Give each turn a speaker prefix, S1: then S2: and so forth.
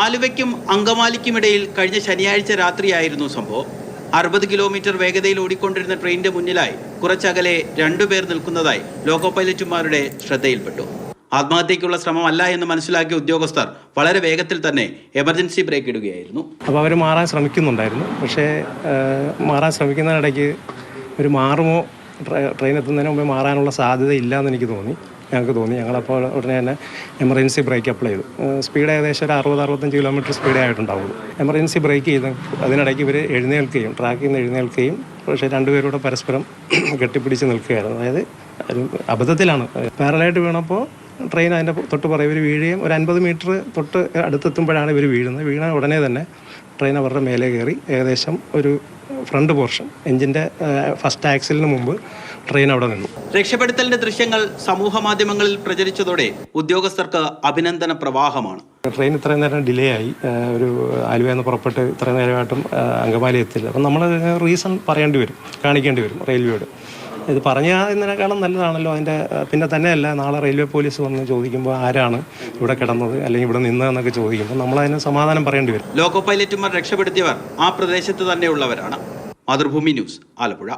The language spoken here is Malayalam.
S1: ആലുവയ്ക്കും അങ്കമാലിക്കുമിടയിൽ കഴിഞ്ഞ ശനിയാഴ്ച രാത്രിയായിരുന്നു സംഭവം. 60 കിലോമീറ്റർ വേഗതയിൽ ഓടിക്കൊണ്ടിരുന്ന ട്രെയിനിന്റെ മുന്നിലായി കുറച്ചകലെ രണ്ടുപേർ നിൽക്കുന്നതായി ലോക്കോ പൈലറ്റുമാരുടെ ശ്രദ്ധയിൽപ്പെട്ടു. ആത്മഹത്യയ്ക്കുള്ള ശ്രമമല്ല എന്ന് മനസ്സിലാക്കിയ ഉദ്യോഗസ്ഥർ വളരെ വേഗത്തിൽ തന്നെ എമർജൻസി ബ്രേക്ക് ഇടുകയായിരുന്നു.
S2: അപ്പോൾ അവർ മാറാൻ ശ്രമിക്കുന്നുണ്ടായിരുന്നു. പക്ഷേ മാറാൻ ശ്രമിക്കുന്നതിനിടയ്ക്ക് ഒരു മാറുമോ, ട്രെയിൻ എത്തുന്നതിന് മുമ്പേ മാറാനുള്ള സാധ്യത ഇല്ലയെന്ന് ഞങ്ങൾക്ക് തോന്നി. ഞങ്ങളപ്പോൾ ഉടനെ തന്നെ എമർജൻസി ബ്രേക്ക് അപ്ലൈ ചെയ്തു. സ്പീഡ് ഏകദേശം ഒരു 60-65 കിലോമീറ്റർ സ്പീഡേ ആയിട്ടുണ്ടാവുള്ളൂ. എമർജൻസി ബ്രേക്ക് ചെയ്ത് അതിനിടയ്ക്ക് ഇവർ ട്രാക്കിൽ നിന്ന് എഴുന്നേൽക്കുകയും പക്ഷേ രണ്ടുപേരൂടെ പരസ്പരം കെട്ടിപ്പിടിച്ച് നിൽക്കുകയായിരുന്നു. അതായത് ഒരു അബദ്ധത്തിലാണ്. പാരലായിട്ട് വീണപ്പോൾ ട്രെയിൻ അതിൻ്റെ തൊട്ട് പുറകെ ഇവർ വീഴുകയും ഒരു 50 മീറ്റർ തൊട്ട് അടുത്തെത്തുമ്പോഴാണ് ഇവർ വീഴുന്നത്. വീണ ഉടനെ തന്നെ ട്രെയിൻ അവരുടെ മേലെ കയറി ഏകദേശം ഒരു ഫ്രണ്ട് പോർഷൻ എഞ്ചിൻ്റെ ഫസ്റ്റ് ആക്സിലിന് മുമ്പ് ട്രെയിൻ അവിടെ നിന്നു.
S1: രക്ഷപ്പെടുത്തലിന്റെ ദൃശ്യങ്ങൾ സമൂഹ മാധ്യമങ്ങളിൽ പ്രചരിച്ചതോടെ ഉദ്യോഗസ്ഥർക്ക് അഭിനന്ദന പ്രവാഹമാണ്.
S2: ട്രെയിൻ ഇത്രയും നേരം ഡിലേ ആയി. ഒരു ആലുവയിൽ നിന്ന് പുറപ്പെട്ട് ഇത്രയും നേരമായിട്ടും അങ്കമാലി എത്തില്ല. അപ്പം നമ്മൾ റീസൺ കാണിക്കേണ്ടി വരും റെയിൽവേയോട്. ഇത് പറഞ്ഞതിനേക്കാളും നല്ലതാണല്ലോ. അതിൻ്റെ പിന്നെ തന്നെയല്ല, നാളെ റെയിൽവേ പോലീസ് വന്ന് ചോദിക്കുമ്പോൾ ആരാണ് ഇവിടെ കിടന്നത് അല്ലെങ്കിൽ ഇവിടെ നിന്നതെന്നൊക്കെ ചോദിക്കുമ്പോൾ നമ്മളതിന് സമാധാനം പറയേണ്ടി വരും.
S1: ലോക്കോ പൈലറ്റുമാർ രക്ഷപ്പെടുത്തിയവർ ആ പ്രദേശത്ത് തന്നെയുള്ളവരാണ്. മാതൃഭൂമി ന്യൂസ്, ആലപ്പുഴ.